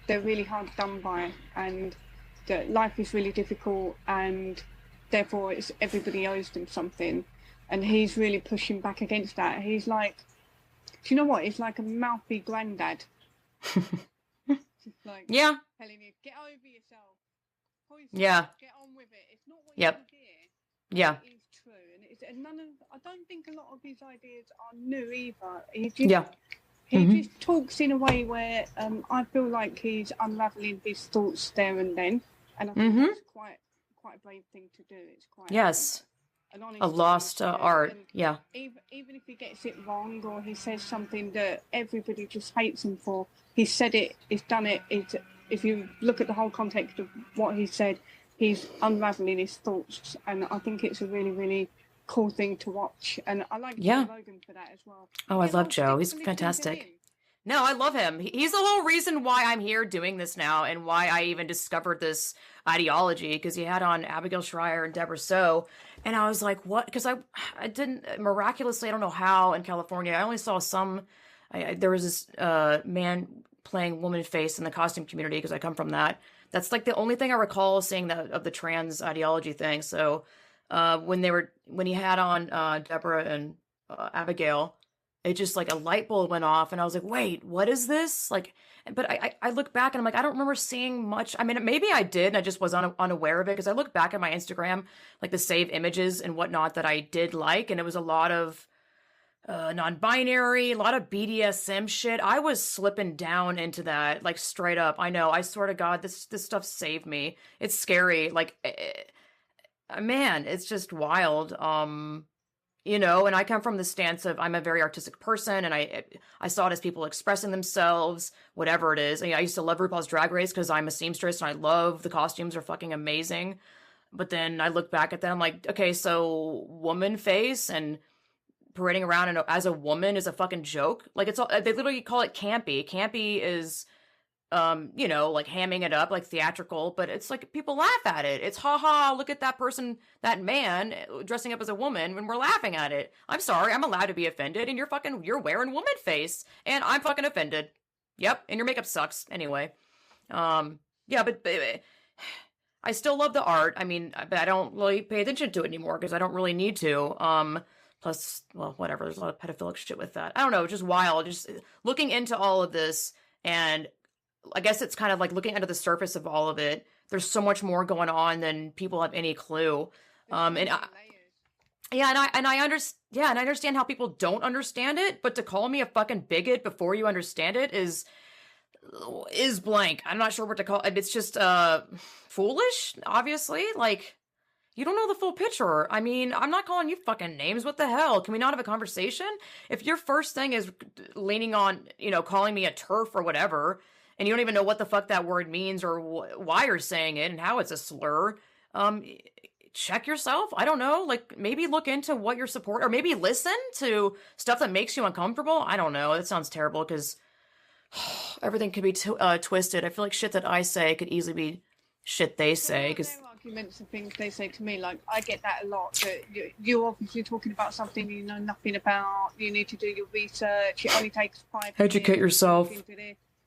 they're really hard done by and that life is really difficult and therefore it's everybody owes them something. And he's really pushing back against that. He's like, do you know what? He's like a mouthy granddad. Just like telling you, get over yourself. Get on with it. It's not what you hear. It is true. And I don't think a lot of his ideas are new either. He just talks in a way where I feel like he's unraveling his thoughts there and then. And I think that's quite a brave thing to do. It's quite a lost art. Yeah. Even if he gets it wrong or he says something that everybody just hates him for, he's said it, he's done it. If you look at the whole context of what he said, he's unraveling his thoughts, and I think it's a really, really cool thing to watch. And I like Joe Rogan for that as well. Oh, I love Joe. He's fantastic. No, I love him. He's the whole reason why I'm here doing this now and why I even discovered this ideology, because he had on Abigail Schreier and Deborah So, and I was like, what? Because I didn't, miraculously, I don't know how, in California, I only saw there was this man playing woman face in the costume community, because I come from that. That's like the only thing I recall seeing of the trans ideology thing. So when he had on Deborah and Abigail, it just like a light bulb went off and I was like, wait, what is this? Like, but I look back and I'm like, I don't remember seeing much. I mean, maybe I did and I just was unaware of it because I look back at my Instagram, like the save images and whatnot that I did like, and it was a lot of non-binary, a lot of BDSM shit. I was slipping down into that, like straight up. I know. I swear to God, this stuff saved me. It's scary. Like, man, it's just wild. You know, and I come from the stance of I'm a very artistic person, and I saw it as people expressing themselves, whatever it is. I used to love RuPaul's Drag Race because I'm a seamstress and I love the costumes are fucking amazing. But then I look back at them like, okay, so woman face and parading around and as a woman is a fucking joke. Like it's all they literally call it campy. Campy is you know, like hamming it up, like theatrical, but it's like people laugh at it. It's haha, look at that person, that man dressing up as a woman when we're laughing at it. I'm sorry, I'm allowed to be offended, and you're wearing woman face, and I'm fucking offended. Yep, and your makeup sucks anyway. Yeah, but I still love the art. I mean, but I don't really pay attention to it anymore because I don't really need to. Plus, well, whatever. There's a lot of pedophilic shit with that. I don't know, just wild. Just looking into all of this, and I guess it's kind of like looking under the surface of all of it. There's so much more going on than people have any clue. And I understand how people don't understand it, but to call me a fucking bigot before you understand it is blank. I'm not sure what to call it. It's just foolish, obviously. Like, you don't know the full picture. I mean, I'm not calling you fucking names. What the hell? Can we not have a conversation? If your first thing is leaning on, you know, calling me a TERF or whatever, and you don't even know what the fuck that word means or why you're saying it and how it's a slur, check yourself. I don't know. Like, maybe look into what your support, or maybe listen to stuff that makes you uncomfortable. I don't know. It sounds terrible because everything can be twisted. I feel like shit that I say could easily be shit they say. Because arguments and things they say to me, like, I get that a lot, that you're obviously talking about something you know nothing about. You need to do your research. It only takes 5 minutes. Educate yourself.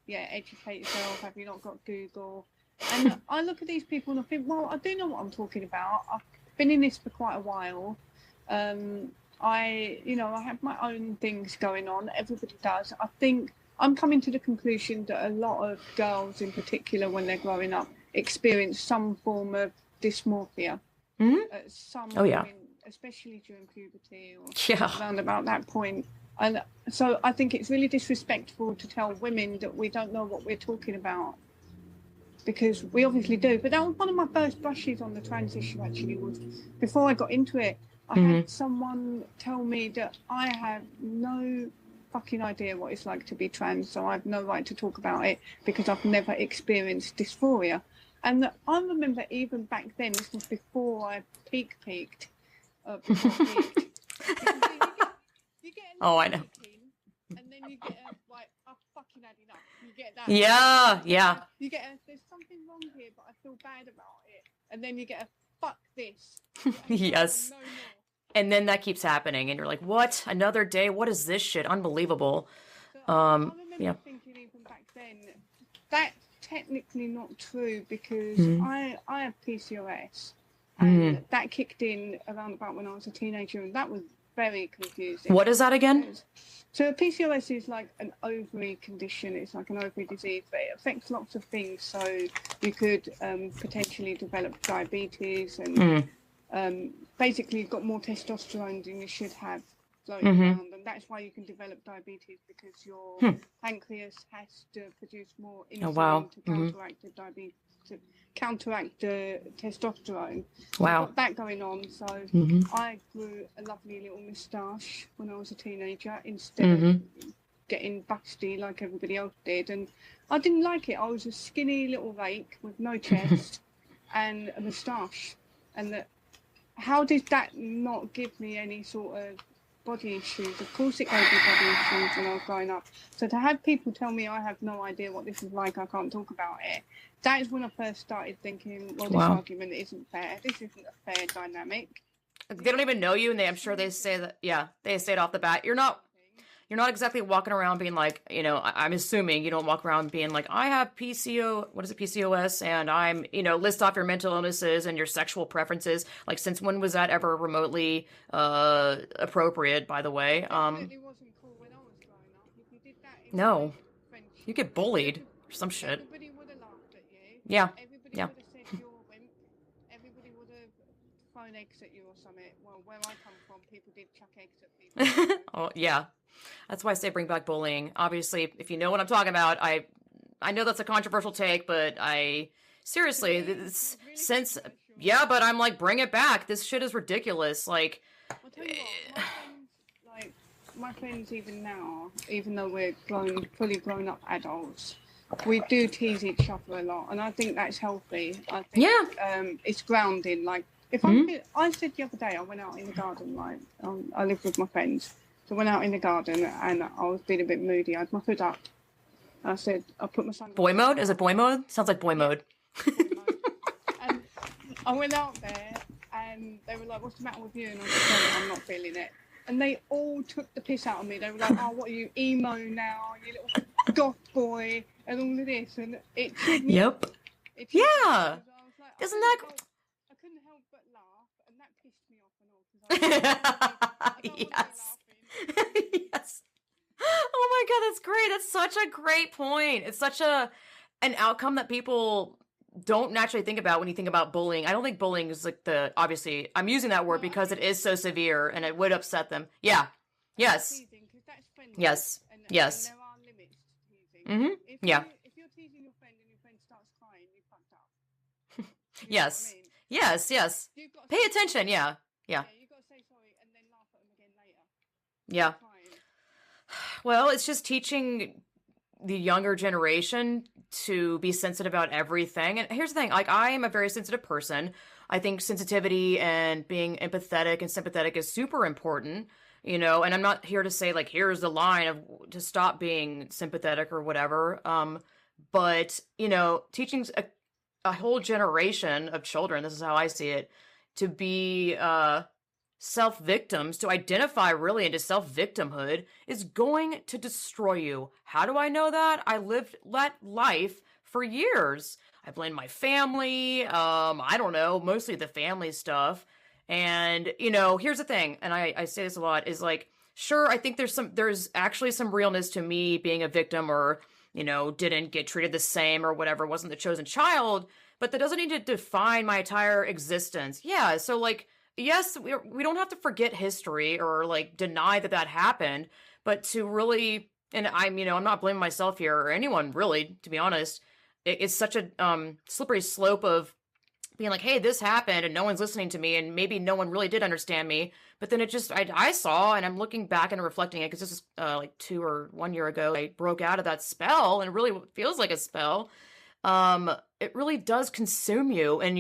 Yeah, educate yourself. Have you not got Google? And I look at these people and I think, well, I do know what I'm talking about. I've been in this for quite a while. I have my own things going on. Everybody does. I think I'm coming to the conclusion that a lot of girls in particular, when they're growing up, experience some form of dysmorphia. Mm-hmm. Point, especially during puberty or around about that point. And so I think it's really disrespectful to tell women that we don't know what we're talking about, because we obviously do. But that was one of my first brushes on the trans issue, actually, was before I got into it, I had someone tell me that I have no fucking idea what it's like to be trans, so I have no right to talk about it because I've never experienced dysphoria. And I remember even back then, this was before I peaked. I know. And then you get like, I've fucking had enough. You get that. Yeah. You get there's something wrong here, but I feel bad about it. And then you get a fuck this. Yes. No more. And then that keeps happening, and you're like, what? Another day? What is this shit? Unbelievable. So I remember thinking even back then, that's technically not true, because I have PCOS, and that kicked in around about when I was a teenager, and that was very confusing. What is that again? So PCOS is like an ovary condition. It's like an ovary disease, but it affects lots of things. So you could potentially develop diabetes, and basically you've got more testosterone than you should have floating around, and that's why you can develop diabetes, because your pancreas has to produce more insulin to counteract the diabetes, to counteract the testosterone. Wow. Got that going on. So I grew a lovely little moustache when I was a teenager instead of getting busty like everybody else did, and I didn't like it. I was a skinny little rake with no chest and a moustache, and how did that not give me any sort of body issues? Of course it gave me body issues when I was growing up. So to have people tell me I have no idea what this is like, I can't talk about it, that is when I first started thinking, well, this argument isn't fair. This isn't a fair dynamic. They don't even know you, and I'm sure they say that, they say it off the bat. You're not exactly walking around being like, I'm assuming you don't walk around being like, I have PCOS, and I'm, list off your mental illnesses and your sexual preferences. Like, since when was that ever remotely appropriate, by the way? It definitely wasn't cool when No. friendship. You get bullied or some shit. Everybody would have laughed at you. Yeah. Everybody Yeah. would have said you're a wimp. Everybody would have thrown eggs at you or something. Well, where I come from, people did chuck eggs at people. Oh, yeah. That's why I say bring back bullying. Obviously, if you know what I'm talking about, I know that's a controversial take, but seriously, this really since controversial. yeah, but I'm like, bring it back. This shit is ridiculous. Like, I'll tell you what, my friends even now, even though we're fully grown up adults, we do tease each other a lot, and I think that's healthy. I think it's grounding. Like if I said the other day, I went out in the garden. Like I live with my friends, so I went out in the garden and I was being a bit moody. I had my hood up. I said, I put my sunglasses. Boy mode? Is it boy mode? Sounds like boy mode. And I went out there, and they were like, "What's the matter with you?" And I said, "I'm not feeling it." And they all took the piss out of me. They were like, "Oh, what are you, emo now? You little goth boy," and all of this. And it cheered me up. It cheered me up, 'cause I was like, Isn't that... I couldn't help but laugh, and that pissed me off and all. 'Cause I don't Yes. want to be laughing. Yes. Oh my God, that's great. That's such a great point. It's such an outcome that people don't naturally think about when you think about bullying. I don't think bullying is like obviously, I'm using that word because it is so severe and it would upset them. Yeah. Yes. Teasing, 'cause that's friendly, yes. and yes. there are limits to teasing. Yeah. If you're teasing your friend and your friend starts crying, you fucked up. Yes. I mean? Yes. Yes. Pay attention. Yeah. Yeah. You've got to say sorry and then laugh at them again later. Yeah. Well, it's just teaching the younger generation to be sensitive about everything. And here's the thing, like, I am a very sensitive person. I think sensitivity and being empathetic and sympathetic is super important, and I'm not here to say, like, here's the line to stop being sympathetic or whatever. But, teaching a whole generation of children, this is how I see it, to be, self-victims, to identify really into self-victimhood is going to destroy you. How do I know that? I lived that life for years. I blamed my family, I don't know, mostly the family stuff. And, here's the thing, and I say this a lot, is like, sure, I think there's actually some realness to me being a victim or, didn't get treated the same or whatever, wasn't the chosen child, but that doesn't need to define my entire existence. Yeah, so like, yes, we don't have to forget history or like deny that happened, but to really, and I'm not blaming myself here or anyone really, to be honest. It's such a slippery slope of being like, hey, this happened and no one's listening to me and maybe no one really did understand me. But then I saw, and I'm looking back and reflecting it because this is like 2 or 1 year ago, I broke out of that spell, and it really feels like a spell. It really does consume you, and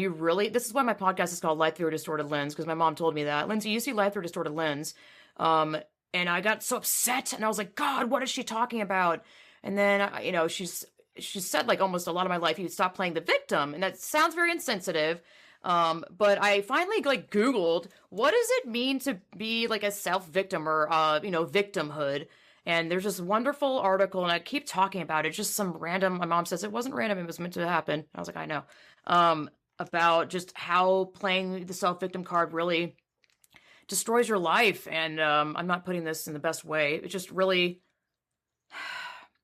this is why my podcast is called Life Through a Distorted Lens, because my mom told me that, Lindsay, you see life through a distorted lens. And I got so upset, and I was like, God, what is she talking about? And then, she said, like, almost a lot of my life, you stop playing the victim, and that sounds very insensitive. But I finally like Googled, what does it mean to be like a self-victim or, victimhood? And there's this wonderful article, and I keep talking about it, just some random, my mom says it wasn't random, it was meant to happen. I was like, I know. About just how playing the self-victim card really destroys your life. And I'm not putting this in the best way. It just really,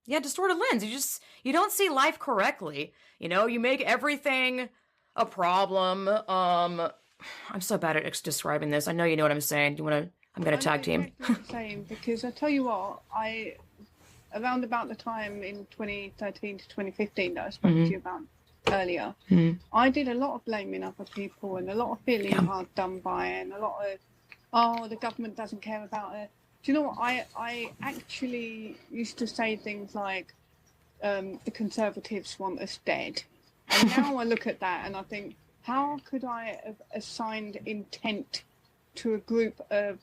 distorted lens. You don't see life correctly. You make everything a problem. I'm so bad at describing this. I know you know what I'm saying. I'm going to tag team. Exactly what you're saying, because I tell you what, around about the time in 2013 to 2015 that I spoke to you about earlier, I did a lot of blaming other people and a lot of feeling hard done by, and a lot of, the government doesn't care about it. Do you know what? I actually used to say things like, the Conservatives want us dead. And now I look at that and I think, how could I have assigned intent to a group of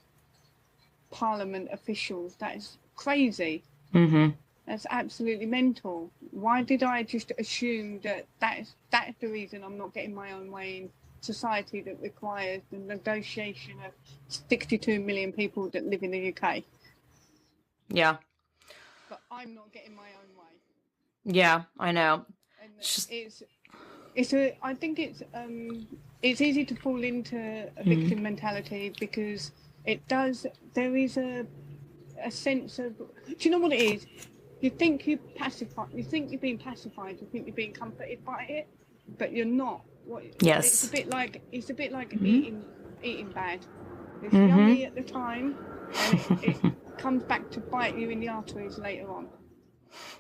Parliament officials? That is crazy. That's absolutely mental. Why did I just assume that's the reason I'm not getting my own way in society that requires the negotiation of 62 million people that live in the UK? Yeah. But I'm not getting my own way. Yeah, I know. And I think it's easy to fall into a victim mentality, because there is a sense of, do you know what it is? you think you pacify, you think you're being pacified, you think you're being comforted by it, but you're not. What? Yes. It's a bit like Mm-hmm. eating bad. It's Mm-hmm. yummy at the time, and it comes back to bite you in the arteries later on.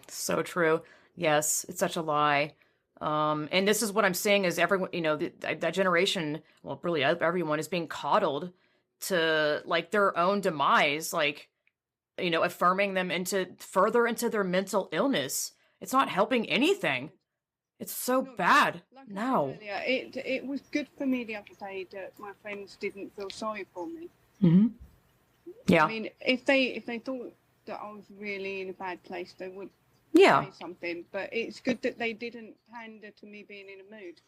So true. Yes, it's such a lie. And this is what I'm saying is everyone, that generation, well, really everyone is being coddled to like their own demise, like, affirming them further into their mental illness. It's not helping anything. It's so Not good. bad. Like I No. said earlier, it was good for me the other day that my friends didn't feel sorry for me. Mm-hmm. Yeah. I mean, if they thought that I was really in a bad place, they would Yeah. say something. But it's good that they didn't pander to me being in a mood.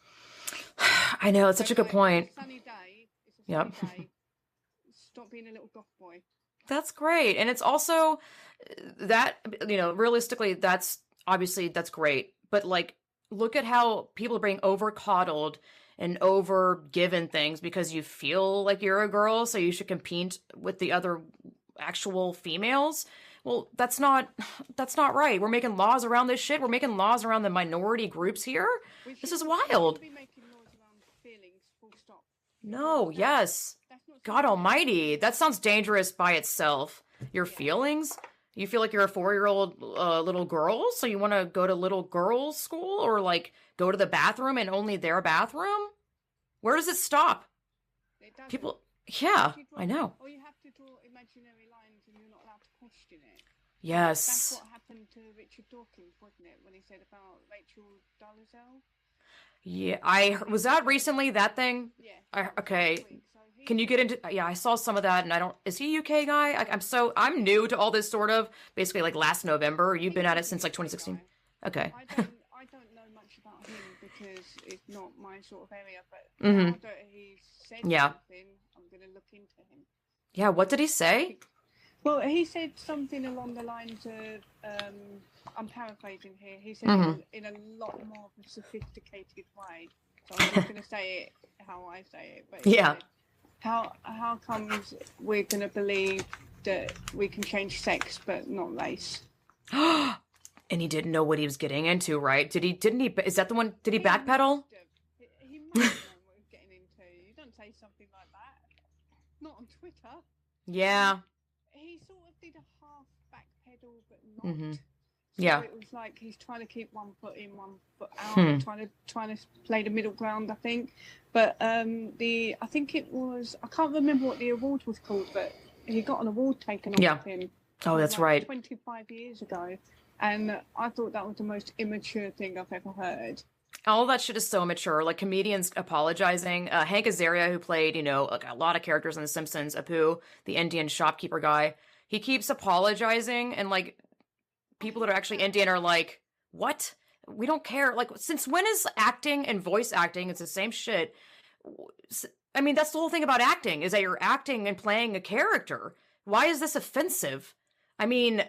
I know, it's such a good point. It's a sunny day. It's a Yep. sunny day. Stop being a little goth boy. That's great. And it's also that, realistically, that's great. But like, look at how people are being over coddled and over given things because you feel like you're a girl, so you should compete with the other actual females. Well, that's not right. We're making laws around this shit. We're making laws around the minority groups here. This is wild. We should be making laws around feelings, full stop. No, yes. God almighty. That sounds dangerous by itself. Your feelings? You feel like you're a 4-year-old little girl, so you want to go to little girls' school or like go to the bathroom and only their bathroom? Where does it stop? People, yeah, I know. Or you have to draw imaginary lines and you're not allowed to question it. Yes. That's what happened to Richard Dawkins, wasn't it? When he said about Rachel Dolezal. Yeah, was that recently, that thing? Yeah. Okay. Can you get into, yeah, I saw some of that and is he a UK guy? I'm new to all this sort of, basically like last November. You've been at it since like 2016. Okay. I don't know much about him because it's not my sort of area, but Mm-hmm. now that he said something, I'm going to look into him. Yeah, what did he say? Well, he said something along the lines of, I'm paraphrasing here, he said in a lot more of a sophisticated way. So I'm not going to say it how I say it, but yeah. How comes we're going to believe that we can change sex but not race? And he didn't know what he was getting into, right? Is that the one, did he backpedal? He must have known what he was getting into. You don't say something like that. Not on Twitter. Yeah. He sort of did a half backpedal, but not. Mm-hmm. So yeah. It was like he's trying to keep one foot in, one foot out, trying to play the middle ground, I think. But I think it was, I can't remember what the award was called, but he got an award taken off of him. Oh, that's right. 25 years ago. And I thought that was the most immature thing I've ever heard. All that shit is so immature. Like comedians apologizing. Hank Azaria, who played, like a lot of characters in The Simpsons, Apu, the Indian shopkeeper guy, he keeps apologizing, and like people that are actually Indian are like, what? We don't care. Like, since when is acting and voice acting? It's the same shit. I mean, that's the whole thing about acting, is that you're acting and playing a character. Why is this offensive? I mean,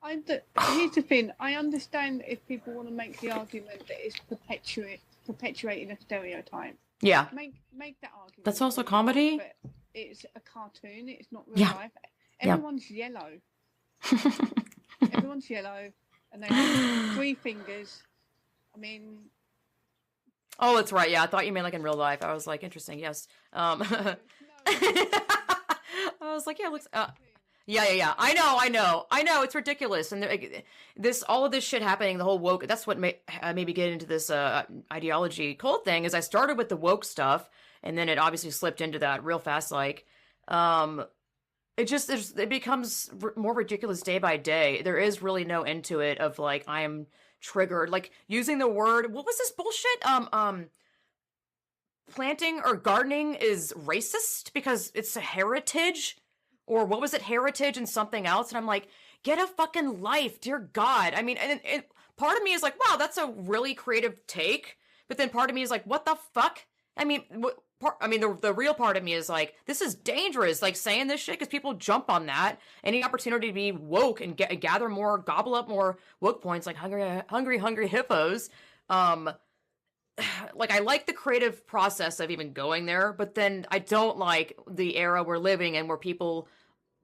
here's the thing. I understand if people want to make the argument that it's perpetuating a stereotype. Yeah. Make that argument. That's also comedy. But it's a cartoon. It's not real life. Everyone's yellow. Everyone's yellow, and they have 3 fingers. I mean. Oh, that's right. Yeah, I thought you meant like in real life. I was like, interesting. Yes. No. I was like, yeah, it looks. Yeah. I know. It's ridiculous, and all of this shit happening. The whole woke. That's what made me get into this ideology cult thing. Is I started with the woke stuff, and then it obviously slipped into that real fast. Like, it becomes more ridiculous day by day. There is really no end to it. Of like, I am triggered. Like using the word. What was this bullshit? Planting or gardening is racist because it's a heritage. Or what was it, heritage and something else? And I'm like, get a fucking life, dear God. I mean, and part of me is like, wow, that's a really creative take. But then part of me is like, what the fuck? I mean, the real part of me is like, this is dangerous, like saying this shit, because people jump on that. Any opportunity to be woke and gather more, gobble up more woke points, like hungry hippos. Like, I like the creative process of even going there, but then I don't like the era we're living in where people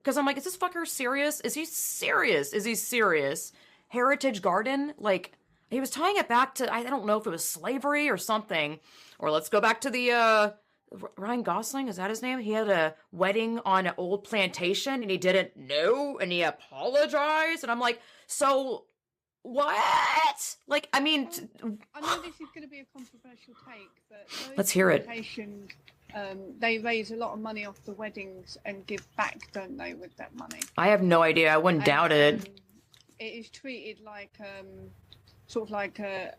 Because I'm like, is this fucker serious? Is he serious? Is he serious? Heritage Garden? Like, he was tying it back to, I don't know if it was slavery or something. Or let's go back to the, Ryan Gosling, is that his name? He had a wedding on an old plantation and he didn't know and he apologized. And I'm like, so what? Like, I mean... I know this is going to be a controversial take, but... Let's hear it. They raise a lot of money off the weddings and give back, don't they, with that money? I have no idea. I wouldn't doubt it. It is treated like, sort of like a...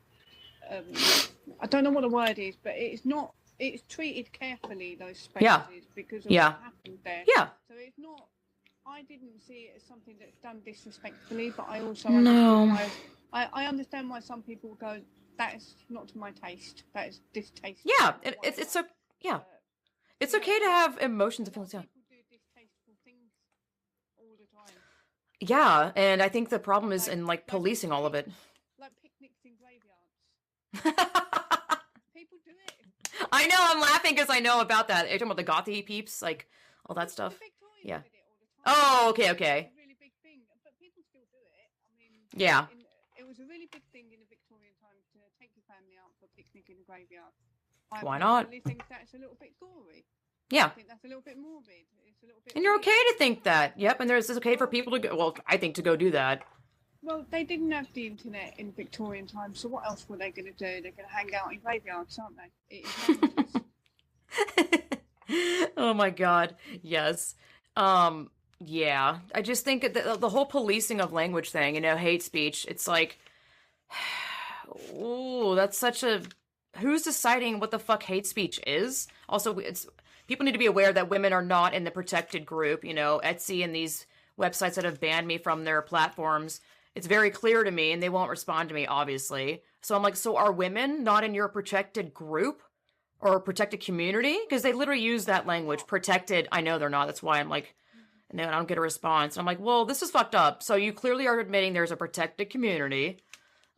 I don't know what the word is, but it's not... It's treated carefully, those spaces, because of what happened there. Yeah. So it's not... I didn't see it as something that's done disrespectfully, but I also I understand why some people go, that is not to my taste. That is distasteful. Yeah, it's so it's okay to have emotions and feelings. Yeah. People do distasteful things all the time. Yeah, and I think the problem is in like policing all of it. Like picnics in graveyards. People do it. I know, I'm laughing because I know about that. Are you talking about the gothy peeps, like all that stuff? Yeah. Oh, okay. It's a really big thing, but people still do it. I mean, yeah. It was a really big thing in the Victorian times to take your family out for a picnic in a graveyard. Why not? I think that's a little bit gory. Yeah. I think that's a little bit morbid. It's a little bit. And you're okay to think that. Yep, and it's okay for people to go. Well, I think to go do that. Well, they didn't have the internet in Victorian times, so what else were they going to do? They're going to hang out in graveyards, aren't they? It is Oh my God. Yes. Yeah, I just think the whole policing of language thing, hate speech, it's like, ooh, that's such a, who's deciding what the fuck hate speech is? Also, people need to be aware that women are not in the protected group, Etsy and these websites that have banned me from their platforms. It's very clear to me, and they won't respond to me, obviously. So I'm like, so are women not in your protected group or protected community? Because they literally use that language, protected. I know they're not. That's why I'm like, and then I don't get a response. And I'm like, well, this is fucked up. So you clearly are admitting there's a protected community.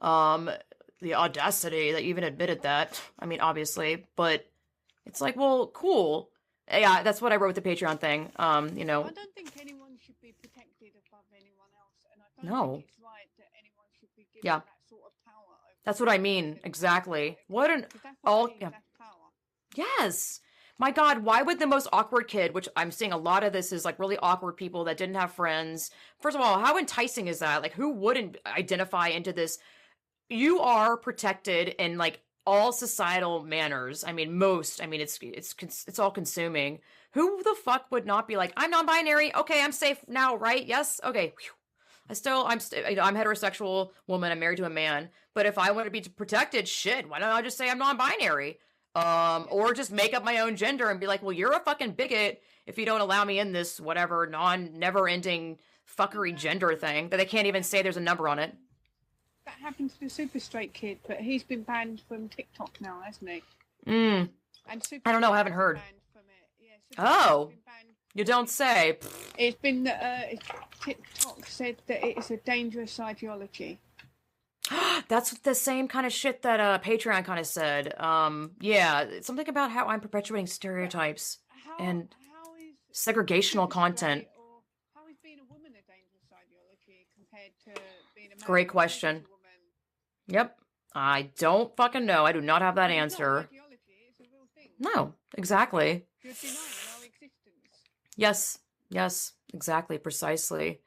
The audacity that you even admitted that. I mean, obviously, but it's like, well, cool. Yeah, that's what I wrote with the Patreon thing. I don't think anyone should be protected above anyone else. And I don't think it's right that anyone should be given that sort of power. That's what I mean. Exactly. What an power. Yes. My God, why would the most awkward kid, which I'm seeing a lot of this is like really awkward people that didn't have friends. First of all, how enticing is that? Like, who wouldn't identify into this? You are protected in like all societal manners. I mean, it's all consuming. Who the fuck would not be like, I'm non-binary. Okay, I'm safe now, right? Yes. Okay. Whew. I'm heterosexual woman. I'm married to a man. But if I want to be protected, shit, why don't I just say I'm non-binary? Or just make up my own gender and be like, well, you're a fucking bigot if you don't allow me in this whatever never-ending fuckery gender thing that they can't even say there's a number on it. That happened to the Super Straight kid, but he's been banned from TikTok now, hasn't he? And I don't know, I haven't heard. Oh, you don't say. It's been, TikTok said that it's a dangerous ideology. That's the same kind of shit that Patreon kind of said. Yeah, something about how I'm perpetuating stereotypes and segregational content. How is being a woman a dangerous ideology compared to being a man? Great question. Yep. I don't fucking know. I do not have that answer. It's a real thing. No, exactly. You're denying our existence. Yes, exactly, precisely.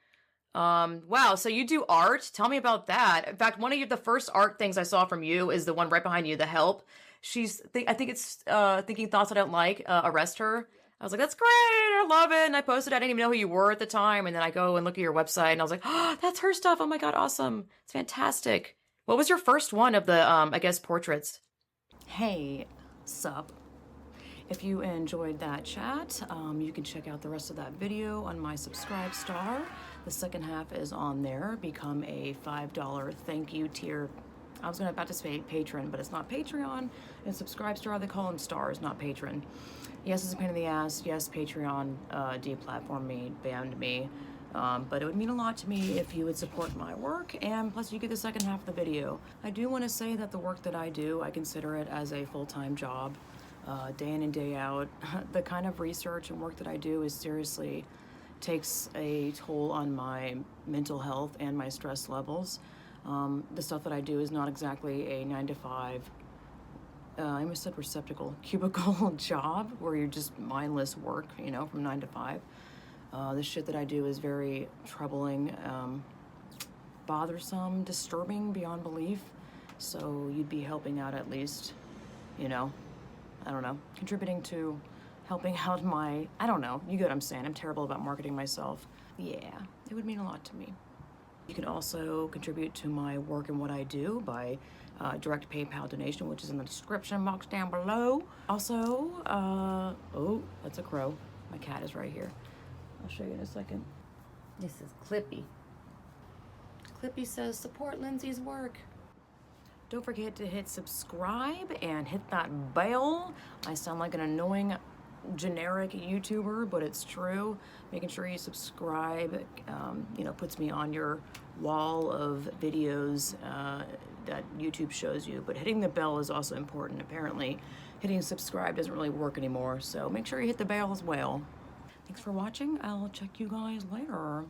Wow, so you do art? Tell me about that. In fact, one of the first art things I saw from you is the one right behind you, The Help. I think it's Thinking Thoughts I Don't Like, Arrest Her. I was like, that's great, I love it, and I posted, I didn't even know who you were at the time, and then I go and look at your website, and I was like, oh, that's her stuff, oh my god, awesome, it's fantastic. What was your first one of the, I guess, portraits? Hey, sup. If you enjoyed that chat, you can check out the rest of that video on my Subscribe Star. The second half is on there. Become a $5 thank you tier. I was about to say patron, but it's not Patreon. And Subscribe Star, they call them stars, not patron. Yes, it's a pain in the ass. Yes, Patreon deplatformed me, banned me. But it would mean a lot to me if you would support my work, and plus you get the second half of the video. I do want to say that the work that I do, I consider it as a full-time job. Day in and day out. The kind of research and work that I do is seriously takes a toll on my mental health and my stress levels. The stuff that I do is not exactly a 9 to 5, I almost said receptacle, cubicle job where you're just mindless work, you know, from 9 to 5. The shit that I do is very troubling, bothersome, disturbing beyond belief. So you'd be helping out at least, you know, I don't know, contributing to helping out my, I don't know, you get what I'm saying. I'm terrible about marketing myself. Yeah, it would mean a lot to me. You can also contribute to my work and what I do by direct PayPal donation, which is in the description box down below. Also, oh, that's a crow. My cat is right here. I'll show you in a second. This is Clippy. Clippy says, support Lindsay's work. Don't forget to hit subscribe and hit that bell. I sound like an annoying generic YouTuber, but it's true. Making sure you subscribe, you know, puts me on your wall of videos that YouTube shows you. But hitting the bell is also important. Apparently, hitting subscribe doesn't really work anymore, so make sure you hit the bell as well. Thanks for watching. I'll check you guys later.